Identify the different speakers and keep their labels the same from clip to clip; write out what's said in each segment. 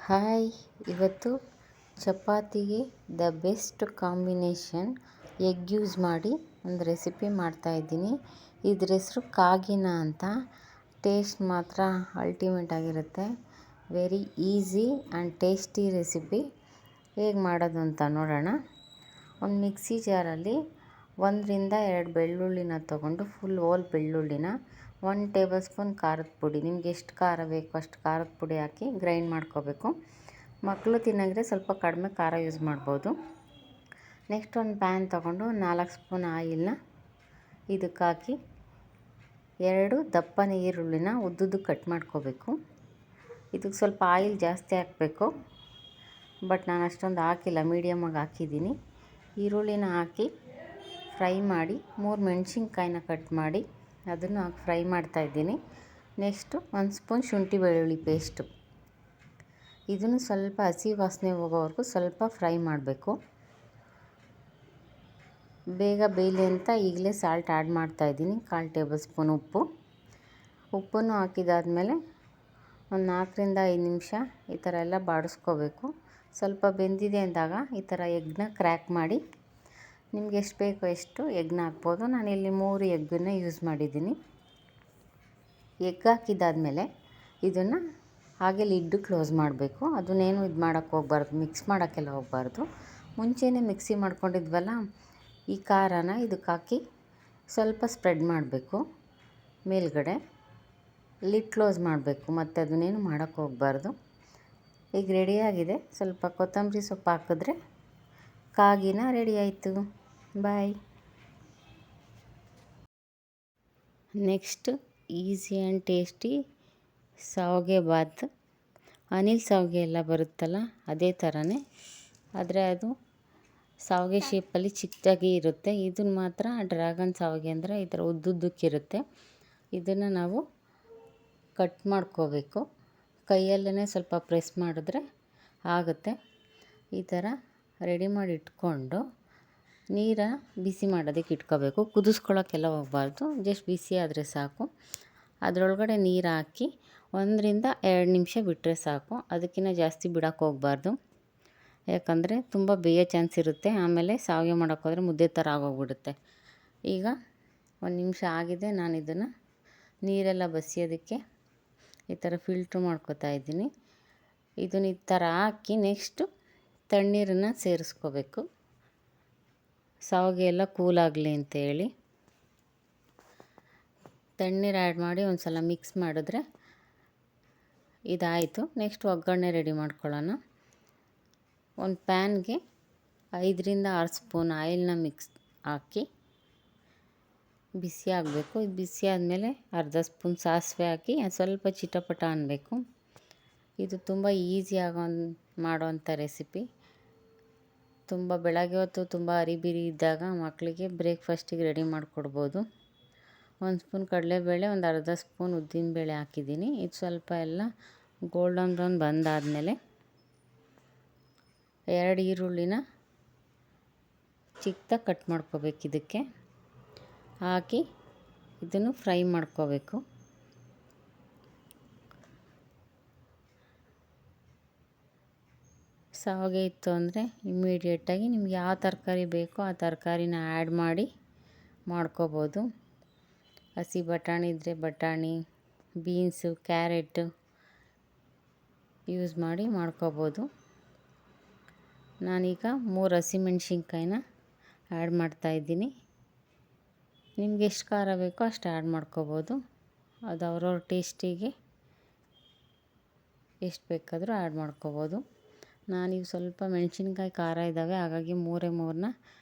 Speaker 1: Hi, ಇವತ್ತು ಚಪಾತಿಗೆ the best combination egg use ಮಾಡಿ ಒಂದು ರೆಸಿಪಿ ಮಾಡ್ತಾಯಿದ್ದೀನಿ. ಇದ್ರ ಹೆಸರು ಕಾಗಿನ ಅಂತ. ಟೇಸ್ಟ್ ಮಾತ್ರ ಅಲ್ಟಿಮೇಟ್ ಆಗಿರುತ್ತೆ. Very easy and tasty recipe. ಹೇಗೆ ಮಾಡೋದು ಅಂತ ನೋಡೋಣ. ಒಂದು ಮಿಕ್ಸಿ ಜಾರಲ್ಲಿ 1-2 ಬೆಳ್ಳುಳ್ಳಿನ ತೊಗೊಂಡು ಫುಲ್ ಹೋಲ್ ಬೆಳ್ಳುಳ್ಳಿನ 1 ಟೇಬಲ್ ಸ್ಪೂನ್ ಖಾರದ ಪುಡಿ, ನಿಮ್ಗೆ ಎಷ್ಟು ಖಾರ ಬೇಕು ಅಷ್ಟು ಖಾರದ ಪುಡಿ ಹಾಕಿ ಗ್ರೈಂಡ್ ಮಾಡ್ಕೋಬೇಕು. ಮಕ್ಕಳು ತಿನ್ನಂಗಿದ್ರೆ ಸ್ವಲ್ಪ ಕಡಿಮೆ ಖಾರ ಯೂಸ್ ಮಾಡ್ಬೋದು. ನೆಕ್ಸ್ಟ್ ಒಂದು ಪ್ಯಾನ್ ತೊಗೊಂಡು 4 ಸ್ಪೂನ್ ಆಯಿಲ್ನ ಇದಕ್ಕೆ ಹಾಕಿ 2 ದಪ್ಪನ ಈರುಳ್ಳಿನ ಉದ್ದುದ್ದು ಕಟ್ ಮಾಡ್ಕೋಬೇಕು. ಇದಕ್ಕೆ ಸ್ವಲ್ಪ ಆಯಿಲ್ ಜಾಸ್ತಿ ಹಾಕಬೇಕು, ಬಟ್ ನಾನು ಅಷ್ಟೊಂದು ಹಾಕಿಲ್ಲ, ಮೀಡಿಯಮಾಗಿ ಹಾಕಿದ್ದೀನಿ. ಈರುಳ್ಳಿನ ಹಾಕಿ ಫ್ರೈ ಮಾಡಿ 3 ಮೆಣಸಿನ್ಕಾಯಿನ ಕಟ್ ಮಾಡಿ ಅದನ್ನು ಹಾಕಿ ಫ್ರೈ ಮಾಡ್ತಾಯಿದ್ದೀನಿ. ನೆಕ್ಸ್ಟು 1 ಸ್ಪೂನ್ ಶುಂಠಿ ಬೆಳ್ಳುಳ್ಳಿ ಪೇಸ್ಟು, ಇದನ್ನು ಸ್ವಲ್ಪ ಹಸಿ ವಾಸನೆ ಹೋಗೋವರೆಗೂ ಸ್ವಲ್ಪ ಫ್ರೈ ಮಾಡಬೇಕು. ಬೇಗ ಬೇಯಲಿ ಅಂತ ಈಗಲೇ ಸಾಲ್ಟ್ ಆ್ಯಡ್ ಮಾಡ್ತಾಯಿದ್ದೀನಿ, 1/4 ಟೇಬಲ್ ಸ್ಪೂನ್ ಉಪ್ಪನ್ನು ಹಾಕಿದಾದ್ಮೇಲೆ ಒಂದು 4-5 ನಿಮಿಷ ಈ ಥರ ಎಲ್ಲ ಬಾಡಿಸ್ಕೋಬೇಕು. ಸ್ವಲ್ಪ ಬೆಂದಿದೆ ಅಂದಾಗ ಈ ಥರ ಎಗ್ನ ಕ್ರ್ಯಾಕ್ ಮಾಡಿ, ನಿಮ್ಗೆ ಎಷ್ಟು ಬೇಕೋ ಎಷ್ಟು ಎಗ್ನ ಹಾಕ್ಬೋದು. ನಾನಿಲ್ಲಿ 3 ಎಗ್ಗನ್ನು ಯೂಸ್ ಮಾಡಿದ್ದೀನಿ. ಎಗ್ ಹಾಕಿದ್ದಾದಮೇಲೆ ಇದನ್ನು ಹಾಗೆ ಲಿಡ್ಡು ಕ್ಲೋಸ್ ಮಾಡಬೇಕು. ಅದನ್ನೇನು ಇದು ಮಾಡೋಕ್ಕೆ ಹೋಗ್ಬಾರ್ದು, ಮಿಕ್ಸ್ ಮಾಡೋಕ್ಕೆಲ್ಲ ಹೋಗಬಾರ್ದು. ಮುಂಚೆನೇ ಮಿಕ್ಸಿ ಮಾಡ್ಕೊಂಡಿದ್ವಲ್ಲ ಈ ಖಾರನ ಇದಕ್ಕೆ ಹಾಕಿ ಸ್ವಲ್ಪ ಸ್ಪ್ರೆಡ್ ಮಾಡಬೇಕು. ಮೇಲ್ಗಡೆ ಲಿಡ್ ಕ್ಲೋಸ್ ಮಾಡಬೇಕು, ಮತ್ತು ಅದನ್ನೇನು ಮಾಡೋಕ್ಕೆ ಹೋಗಬಾರ್ದು. ಈಗ ರೆಡಿಯಾಗಿದೆ. ಸ್ವಲ್ಪ ಕೊತ್ತಂಬರಿ ಸೊಪ್ಪು ಹಾಕಿದ್ರೆ ಕಾಗಿನ ರೆಡಿ ಆಯಿತು. ಬಾಯ್. ನೆಕ್ಸ್ಟ್ ಈಸಿ ಆ್ಯಂಡ್ ಟೇಸ್ಟಿ ಶಾವಿಗೆ ಬಾತ್. ಅನಿಲ್ ಶಾವಿಗೆ ಎಲ್ಲ ಬರುತ್ತಲ್ಲ ಅದೇ ಥರನೇ, ಆದರೆ ಅದು ಶಾವಿಗೆ ಶೇಪಲ್ಲಿ ಚಿಕ್ಕದಾಗಿ ಇರುತ್ತೆ. ಇದನ್ನು ಮಾತ್ರ ಡ್ರ್ಯಾಗನ್ ಶಾವಿಗೆ ಅಂದರೆ ಈ ಥರ ಉದ್ದುದ್ದಕ್ಕಿರುತ್ತೆ. ಇದನ್ನು ನಾವು ಕಟ್ ಮಾಡ್ಕೋಬೇಕು. ಕೈಯಲ್ಲೇ ಸ್ವಲ್ಪ ಪ್ರೆಸ್ ಮಾಡಿದ್ರೆ ಆಗುತ್ತೆ. ಈ ಥರ ರೆಡಿ ಮಾಡಿ ಇಟ್ಕೊಂಡು ನೀರ ಬಿಸಿ ಮಾಡೋದಕ್ಕೆ ಇಟ್ಕೋಬೇಕು. ಕುದಿಸ್ಕೊಳ್ಳೋಕ್ಕೆಲ್ಲ ಹೋಗಬಾರ್ದು, ಜಸ್ಟ್ ಬಿಸಿ ಆದರೆ ಸಾಕು. ಅದರೊಳಗಡೆ ನೀರು ಹಾಕಿ 1-2 ನಿಮಿಷ ಬಿಟ್ಟರೆ ಸಾಕು. ಅದಕ್ಕಿಂತ ಜಾಸ್ತಿ ಬಿಡೋಕ್ಕೆ ಹೋಗಬಾರ್ದು, ಯಾಕಂದರೆ ತುಂಬ ಬೇಯೋ ಚಾನ್ಸ್ ಇರುತ್ತೆ. ಆಮೇಲೆ ಶಾವಿಗೆ ಮಾಡೋಕ್ಕೆ ಹೋದರೆ ಮುದ್ದೆ ಥರ ಆಗೋಗ್ಬಿಡುತ್ತೆ. ಈಗ 1 ನಿಮಿಷ ಆಗಿದೆ. ನಾನು ಇದನ್ನು ನೀರೆಲ್ಲ ಬಸಿಯೋದಕ್ಕೆ ಈ ಥರ ಫಿಲ್ಟ್ರ್ ಮಾಡ್ಕೊತಾ ಇದ್ದೀನಿ. ಇದನ್ನು ಈ ಥರ ಹಾಕಿ ನೆಕ್ಸ್ಟು ತಣ್ಣೀರನ್ನು ಸೇರಿಸ್ಕೋಬೇಕು, ಶಾವಿಗೆ ಎಲ್ಲ ಕೂಲಾಗಲಿ ಅಂತೇಳಿ. ತಣ್ಣೀರು ಆ್ಯಡ್ ಮಾಡಿ ಒಂದು ಸಲ ಮಿಕ್ಸ್ ಮಾಡಿದ್ರೆ ಇದಾಯಿತು. ನೆಕ್ಸ್ಟ್ ಒಗ್ಗರಣೆ ರೆಡಿ ಮಾಡ್ಕೊಳ್ಳೋಣ. ಒಂದು ಪ್ಯಾನ್ಗೆ 5-6 ಸ್ಪೂನ್ ಆಯಿಲ್ನ ಹಾಕಿ ಬಿಸಿ ಆಗಬೇಕು. ಇದು ಬಿಸಿ ಆದಮೇಲೆ ಅರ್ಧ ಸ್ಪೂನ್ ಸಾಸಿವೆ ಹಾಕಿ ಸ್ವಲ್ಪ ಚಿಟಪಟ ಅನ್ನಬೇಕು. ಇದು ತುಂಬ ಈಸಿಯಾಗಿ ಮಾಡೋವಂಥ ರೆಸಿಪಿ. ತುಂಬ ಬೆಳಗ್ಗೆ ಹೊತ್ತು ತುಂಬ ಹರಿಬಿರಿ ಇದ್ದಾಗ ಮಕ್ಕಳಿಗೆ ಬ್ರೇಕ್ಫಾಸ್ಟಿಗೆ ರೆಡಿ ಮಾಡಿಕೊಡ್ಬೋದು. 1 ಸ್ಪೂನ್ ಕಡಲೆಬೇಳೆ, ಒಂದು ಅರ್ಧ ಸ್ಪೂನ್ ಉದ್ದಿನಬೇಳೆ ಹಾಕಿದ್ದೀನಿ. ಇದು ಸ್ವಲ್ಪ ಎಲ್ಲ ಗೋಲ್ಡನ್ ಬ್ರೌನ್ ಬಂದಾದಮೇಲೆ 2 ಈರುಳ್ಳಿನ ಚಿಕ್ಕದಾಗಿ ಕಟ್ ಮಾಡ್ಕೋಬೇಕು. ಇದಕ್ಕೆ ಹಾಕಿ ಇದನ್ನು ಫ್ರೈ ಮಾಡ್ಕೋಬೇಕು. ಶಾವಿಗೆ ಇತ್ತು ಅಂದರೆ ಇಮ್ಮಿಡಿಯೇಟಾಗಿ ನಿಮ್ಗೆ ಯಾವ ತರಕಾರಿ ಬೇಕೋ ಆ ತರಕಾರಿನ ಆ್ಯಡ್ ಮಾಡಿ ಮಾಡ್ಕೋಬೋದು. ಹಸಿ ಬಟಾಣಿ ಇದ್ದರೆ ಬಟಾಣಿ, ಬೀನ್ಸು, ಕ್ಯಾರೆಟು ಯೂಸ್ ಮಾಡಿ ಮಾಡ್ಕೋಬೋದು. ನಾನೀಗ 3 ಹಸಿಮೆಣ್ಸಿನ್ಕಾಯಿನ ಆ್ಯಡ್ ಮಾಡ್ತಾಯಿದ್ದೀನಿ. ನಿಮ್ಗೆ ಎಷ್ಟು ಖಾರ ಬೇಕೋ ಅಷ್ಟು ಆ್ಯಡ್ ಮಾಡ್ಕೋಬೋದು. ಅದು ಅವ್ರವ್ರ ಟೇಸ್ಟಿಗೆ ಎಷ್ಟು ಬೇಕಾದರೂ ಆ್ಯಡ್ ಮಾಡ್ಕೋಬೋದು. ನಾನೀಗ ಸ್ವಲ್ಪ ಮೆಣಸಿನ್ಕಾಯಿ ಖಾರ ಇದ್ದಾವೆ, ಹಾಗಾಗಿ 3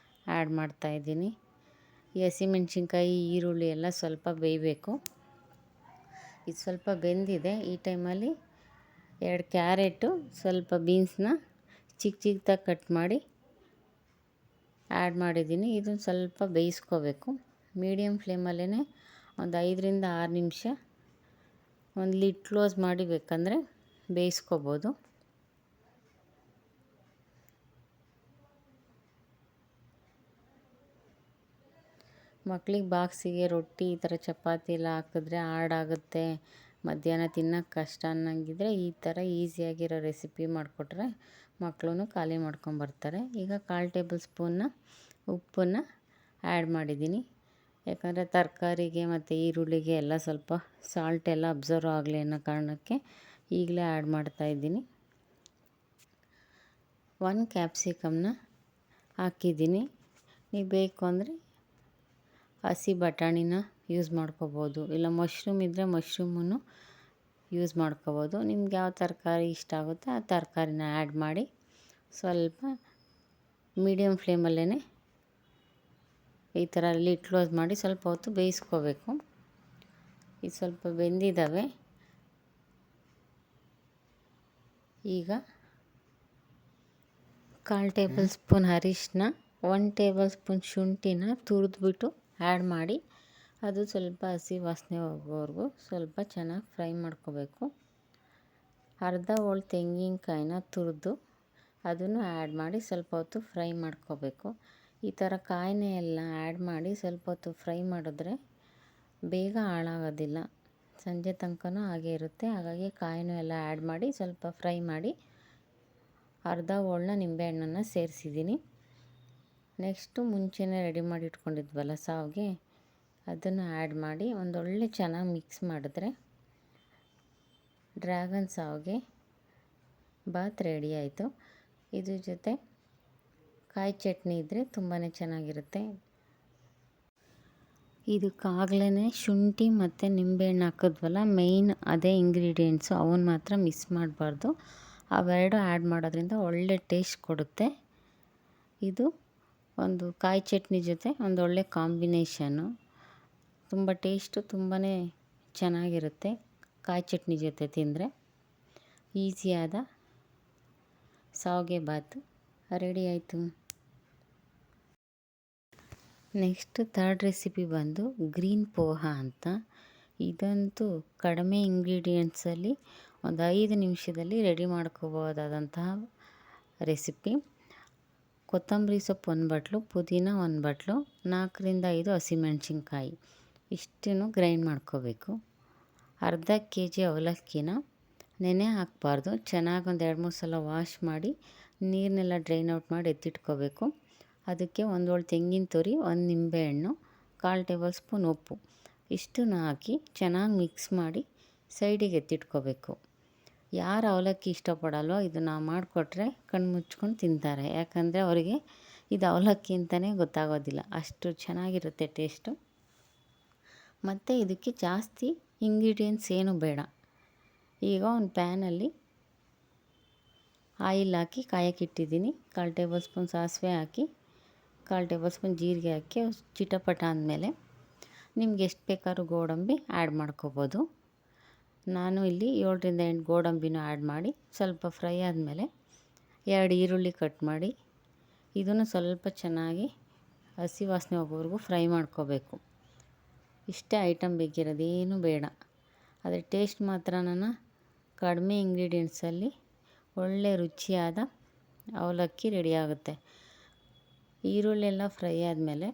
Speaker 1: ಆ್ಯಡ್ ಮಾಡ್ತಾಯಿದ್ದೀನಿ. ಈ ಹಸಿಮೆಣ್ಸಿನ್ಕಾಯಿ, ಈರುಳ್ಳಿ ಎಲ್ಲ ಸ್ವಲ್ಪ ಬೇಯಬೇಕು. ಇದು ಸ್ವಲ್ಪ ಬೆಂದಿದೆ. ಈ ಟೈಮಲ್ಲಿ 2 ಕ್ಯಾರೆಟು, ಸ್ವಲ್ಪ ಬೀನ್ಸ್ನ ಚಿಕ್ಕದಾಗಿ ಕಟ್ ಮಾಡಿ ಆ್ಯಡ್ ಮಾಡಿದ್ದೀನಿ. ಇದನ್ನು ಸ್ವಲ್ಪ ಬೇಯಿಸ್ಕೋಬೇಕು. ಮೀಡಿಯಮ್ ಫ್ಲೇಮಲ್ಲೇ ಒಂದು 5-6 ನಿಮಿಷ ಒಂದು ಲಿಡ್ ಕ್ಲೋಸ್ ಮಾಡಿ ಬೇಕಂದರೆ ಬೇಯಿಸ್ಕೋಬೋದು. ಮಕ್ಕಳಿಗೆ ಬಾಕ್ಸಿಗೆ ರೊಟ್ಟಿ ಈ ಥರ ಚಪಾತಿ ಎಲ್ಲ ಹಾಕಿದ್ರೆ ಹಾರ್ಡ್ ಆಗುತ್ತೆ, ಮಧ್ಯಾಹ್ನ ತಿನ್ನೋಕ್ಕೆ ಕಷ್ಟ ಅನ್ನಂಗಿದ್ರೆ ಈ ಥರ ಈಸಿಯಾಗಿರೋ ರೆಸಿಪಿ ಮಾಡಿಕೊಟ್ರೆ ಮಕ್ಕಳು ಖಾಲಿ ಮಾಡ್ಕೊಂಬರ್ತಾರೆ. ಈಗ 1/4 ಟೇಬಲ್ ಸ್ಪೂನ್ನ ಉಪ್ಪನ್ನು ಆ್ಯಡ್ ಮಾಡಿದ್ದೀನಿ. ಯಾಕಂದರೆ ತರಕಾರಿಗೆ ಮತ್ತು ಈರುಳ್ಳಿಗೆ ಎಲ್ಲ ಸ್ವಲ್ಪ ಸಾಲ್ಟ್ ಎಲ್ಲ ಅಬ್ಸರ್ವ್ ಆಗಲಿ ಅನ್ನೋ ಕಾರಣಕ್ಕೆ ಈಗಲೇ ಆ್ಯಡ್ ಮಾಡ್ತಾಯಿದ್ದೀನಿ. 1 ಕ್ಯಾಪ್ಸಿಕಮ್ನ ಹಾಕಿದ್ದೀನಿ. ನೀವು ಬೇಕು ಅಂದರೆ ಹಸಿ ಬಟಾಣಿನ ಯೂಸ್ ಮಾಡ್ಕೋಬೋದು, ಇಲ್ಲ ಮಶ್ರೂಮ್ ಇದ್ದರೆ ಮಶ್ರೂಮನ್ನು ಯೂಸ್ ಮಾಡ್ಕೋಬೋದು. ನಿಮ್ಗೆ ಯಾವ ತರಕಾರಿ ಇಷ್ಟ ಆಗುತ್ತೆ ಆ ತರಕಾರಿನ ಆ್ಯಡ್ ಮಾಡಿ ಸ್ವಲ್ಪ ಮೀಡಿಯಮ್ ಫ್ಲೇಮಲ್ಲೇ ಈ ಥರ ಲಿಡ್ ಕ್ಲೋಸ್ ಮಾಡಿ ಸ್ವಲ್ಪ ಹೊತ್ತು ಬೇಯಿಸ್ಕೋಬೇಕು. ಇದು ಸ್ವಲ್ಪ ಬೆಂದಿದ್ದಾವೆ. ಈಗ 1/4 ಟೇಬಲ್ ಸ್ಪೂನ್ ಅರಿಶಿನ, 1 ಟೇಬಲ್ ಸ್ಪೂನ್ ಶುಂಠಿನ ತುರಿದ್ಬಿಟ್ಟು ಆ್ಯಡ್ ಮಾಡಿ ಅದು ಸ್ವಲ್ಪ ಹಸಿ ವಾಸನೆ ಹೋಗೋವರೆಗೂ ಸ್ವಲ್ಪ ಚೆನ್ನಾಗಿ ಫ್ರೈ ಮಾಡ್ಕೋಬೇಕು. ಅರ್ಧ ಹೋಳು ತೆಂಗಿನಕಾಯಿನ ತುರಿದು ಅದನ್ನು ಆ್ಯಡ್ ಮಾಡಿ ಸ್ವಲ್ಪ ಹೊತ್ತು ಫ್ರೈ ಮಾಡ್ಕೋಬೇಕು. ಈ ಥರ ಕಾಯಿನೇ ಎಲ್ಲ ಆ್ಯಡ್ ಮಾಡಿ ಸ್ವಲ್ಪ ಹೊತ್ತು ಫ್ರೈ ಮಾಡಿದ್ರೆ ಬೇಗ ಹಾಳಾಗೋದಿಲ್ಲ, ಸಂಜೆ ತನಕನೂ ಹಾಗೆ ಇರುತ್ತೆ. ಹಾಗಾಗಿ ಕಾಯಿನೂ ಎಲ್ಲ ಆ್ಯಡ್ ಮಾಡಿ ಸ್ವಲ್ಪ ಫ್ರೈ ಮಾಡಿ ಅರ್ಧ ಹೋಳನ್ನ ನಿಂಬೆಹಣ್ಣನ್ನು ಸೇರಿಸಿದ್ದೀನಿ. ನೆಕ್ಸ್ಟು ಮುಂಚೆನೇ ರೆಡಿ ಮಾಡಿ ಇಟ್ಕೊಂಡಿದ್ವಲ್ಲ ಸಾವಿಗೆ, ಅದನ್ನು ಆ್ಯಡ್ ಮಾಡಿ ಒಂದೊಳ್ಳೆ ಚೆನ್ನಾಗಿ ಮಿಕ್ಸ್ ಮಾಡಿದ್ರೆ ಡ್ರ್ಯಾಗನ್ ಸಾವಿಗೆ ಬಾತ್ ರೆಡಿ ಆಯಿತು. ಇದ್ರ ಜೊತೆ ಕಾಯಿ ಚಟ್ನಿ ಇದ್ದರೆ ತುಂಬಾ ಚೆನ್ನಾಗಿರುತ್ತೆ. ಇದಕ್ಕಾಗಲೇ ಶುಂಠಿ ಮತ್ತು ನಿಂಬೆಹಣ್ಣು ಹಾಕಿದ್ವಲ್ಲ, ಮೇಯ್ನ್ ಅದೇ ಇಂಗ್ರೀಡಿಯೆಂಟ್ಸು, ಅವನ್ನ ಮಾತ್ರ ಮಿಸ್ ಮಾಡಬಾರ್ದು. ಅವೆರಡು ಆ್ಯಡ್ ಮಾಡೋದ್ರಿಂದ ಒಳ್ಳೆ ಟೇಸ್ಟ್ ಕೊಡುತ್ತೆ. ಇದು ಒಂದು ಕಾಯಿ ಚಟ್ನಿ ಜೊತೆ ಒಂದೊಳ್ಳೆ ಕಾಂಬಿನೇಷನ್ನು, ತುಂಬ ಟೇಸ್ಟು ತುಂಬಾ ಚೆನ್ನಾಗಿರುತ್ತೆ. ಕಾಯಿ ಚಟ್ನಿ ಜೊತೆ ತಿಂದರೆ ಈಸಿಯಾದ ಶಾವಿಗೆ ಬಾತು ರೆಡಿ ಆಯಿತು. ನೆಕ್ಸ್ಟ್ 3rd ರೆಸಿಪಿ ಬಂದು ಗ್ರೀನ್ ಪೋಹಾ ಅಂತ. ಇದಂತೂ ಕಡಿಮೆ ಇಂಗ್ರೀಡಿಯೆಂಟ್ಸಲ್ಲಿ ಒಂದು 5 ನಿಮಿಷದಲ್ಲಿ ರೆಡಿ ಮಾಡ್ಕೋಬೋದಾದಂತಹ ರೆಸಿಪಿ. ಕೊತ್ತಂಬರಿ ಸೊಪ್ಪು 1 ಬಟ್ಲು, ಪುದೀನ 1 ಬಟ್ಲು, 4ರಿಂದ 5 ಹಸಿಮೆಣ್ಸಿನ್ಕಾಯಿ ಇಷ್ಟನ್ನು ಗ್ರೈಂಡ್ ಮಾಡ್ಕೋಬೇಕು. ಅರ್ಧ kg ಅವಲಕ್ಕಿನ ನೆನೆ ಹಾಕಬಾರ್ದು, ಚೆನ್ನಾಗಿ ಒಂದು 2-3 ಸಲ ವಾಶ್ ಮಾಡಿ ನೀರನ್ನೆಲ್ಲ ಡ್ರೈನ್ ಔಟ್ ಮಾಡಿ ಎತ್ತಿಟ್ಕೋಬೇಕು. ಅದಕ್ಕೆ 1 ಹೋಳು ತೆಂಗಿನ ತುರಿ, 1 ನಿಂಬೆಹಣ್ಣು, 1/4 ಟೇಬಲ್ ಸ್ಪೂನ್ ಉಪ್ಪು ಇಷ್ಟನ್ನು ಹಾಕಿ ಚೆನ್ನಾಗಿ ಮಿಕ್ಸ್ ಮಾಡಿ ಸೈಡಿಗೆ ಎತ್ತಿಟ್ಕೋಬೇಕು. ಯಾರು ಅವಲಕ್ಕಿ ಇಷ್ಟಪಡಲ್ವೋ ಇದನ್ನು ಮಾಡಿಕೊಟ್ರೆ ಕಣ್ಣು ಮುಚ್ಕೊಂಡು ತಿಂತಾರೆ. ಯಾಕಂದರೆ ಅವರಿಗೆ ಇದು ಅವಲಕ್ಕಿ ಅಂತಲೇ ಗೊತ್ತಾಗೋದಿಲ್ಲ, ಅಷ್ಟು ಚೆನ್ನಾಗಿರುತ್ತೆ ಟೇಸ್ಟು. ಮತ್ತು ಇದಕ್ಕೆ ಜಾಸ್ತಿ ಇಂಗ್ರೀಡಿಯೆಂಟ್ಸ್ ಏನು ಬೇಡ. ಈಗ ಒಂದು ಪ್ಯಾನಲ್ಲಿ ಆಯಿಲ್ ಹಾಕಿ ಕಾಯಕ್ಕಿಟ್ಟಿದ್ದೀನಿ. 1/4 ಟೇಬಲ್ ಸ್ಪೂನ್ ಸಾಸಿವೆ ಹಾಕಿ 1/4 ಟೇಬಲ್ ಸ್ಪೂನ್ ಜೀರಿಗೆ ಹಾಕಿ ಚಿಟಪಟ ಅಂದಮೇಲೆ ನಿಮ್ಗೆ ಎಷ್ಟು ಬೇಕಾದ್ರೂ ಗೋಡಂಬಿ ಆ್ಯಡ್ ಮಾಡ್ಕೋಬೋದು. ನಾನು ಇಲ್ಲಿ 7ರಿಂದ 8 ಗೋಡಂಬಿನೂ ಆ್ಯಡ್ ಮಾಡಿ ಸ್ವಲ್ಪ ಫ್ರೈ ಆದಮೇಲೆ 2 ಈರುಳ್ಳಿ ಕಟ್ ಮಾಡಿ ಇದನ್ನು ಸ್ವಲ್ಪ ಚೆನ್ನಾಗಿ ಹಸಿ ವಾಸನೆ ಹೋಗೋವರೆಗೂ ಫ್ರೈ ಮಾಡ್ಕೋಬೇಕು. ಇಷ್ಟೇ ಐಟಮ್ ಬೇಕಿರೋದು, ಏನೂ ಬೇಡ. ಆದರೆ ಟೇಸ್ಟ್ ಮಾತ್ರ ಕಡಿಮೆ ಇಂಗ್ರೀಡಿಯೆಂಟ್ಸಲ್ಲಿ ಒಳ್ಳೆ ರುಚಿಯಾದ ಅವಲಕ್ಕಿ ರೆಡಿಯಾಗುತ್ತೆ. ಈರುಳ್ಳಿ ಎಲ್ಲ ಫ್ರೈ ಆದಮೇಲೆ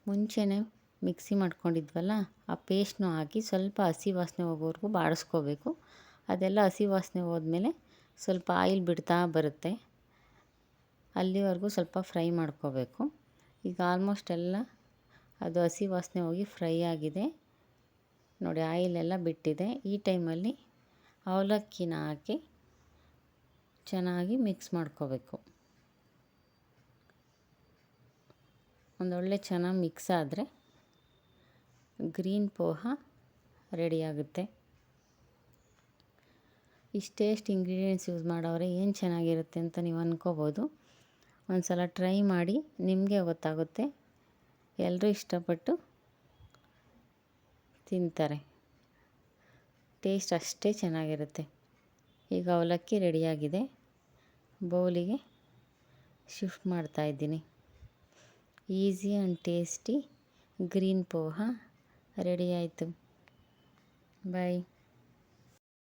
Speaker 1: ಮುಂಚೆನೇ ಮಿಕ್ಸಿ ಮಾಡ್ಕೊಂಡಿದ್ವಲ್ಲ ಆ ಪೇಸ್ಟ್ನೂ ಹಾಕಿ ಸ್ವಲ್ಪ ಹಸಿ ವಾಸನೆ ಹೋಗೋವರೆಗೂ ಬಾಡಿಸ್ಕೋಬೇಕು. ಅದೆಲ್ಲ ಹಸಿ ವಾಸನೆ ಹೋದ್ಮೇಲೆ ಸ್ವಲ್ಪ ಆಯಿಲ್ ಬಿಡ್ತಾ ಬರುತ್ತೆ, ಅಲ್ಲಿವರೆಗೂ ಸ್ವಲ್ಪ ಫ್ರೈ ಮಾಡ್ಕೋಬೇಕು. ಈಗ ಆಲ್ಮೋಸ್ಟ್ ಎಲ್ಲ ಅದು ಹಸಿ ವಾಸನೆ ಹೋಗಿ ಫ್ರೈ ಆಗಿದೆ ನೋಡಿ, ಆಯಿಲೆಲ್ಲ ಬಿಟ್ಟಿದೆ. ಈ ಟೈಮಲ್ಲಿ ಅವಲಕ್ಕಿನ ಹಾಕಿ ಚೆನ್ನಾಗಿ ಮಿಕ್ಸ್ ಮಾಡ್ಕೋಬೇಕು. ಒಂದೊಳ್ಳೆ ಚೆನ್ನಾಗಿ ಮಿಕ್ಸ್ ಆದರೆ ಗ್ರೀನ್ ಪೋಹಾ ರೆಡಿಯಾಗುತ್ತೆ. ಇಷ್ಟೇಷ್ಟು ಇಂಗ್ರೀಡಿಯೆಂಟ್ಸ್ ಯೂಸ್ ಮಾಡೋರೆ ಏನು ಚೆನ್ನಾಗಿರುತ್ತೆ ಅಂತ ನೀವು ಅಂದ್ಕೋಬೋದು. ಒಂದು ಸಲ ಟ್ರೈ ಮಾಡಿ, ನಿಮಗೆ ಗೊತ್ತಾಗುತ್ತೆ. ಎಲ್ಲರೂ ಇಷ್ಟಪಟ್ಟು ತಿಂತಾರೆ, ಟೇಸ್ಟ್ ಅಷ್ಟೇ ಚೆನ್ನಾಗಿರುತ್ತೆ. ಈಗ ಅವಲಕ್ಕಿ ರೆಡಿಯಾಗಿದೆ, ಬೌಲಿಗೆ ಶಿಫ್ಟ್ ಮಾಡ್ತಾಯಿದ್ದೀನಿ. Easy and tasty green poha ready ಆಯಿತು. ಬಾಯ್.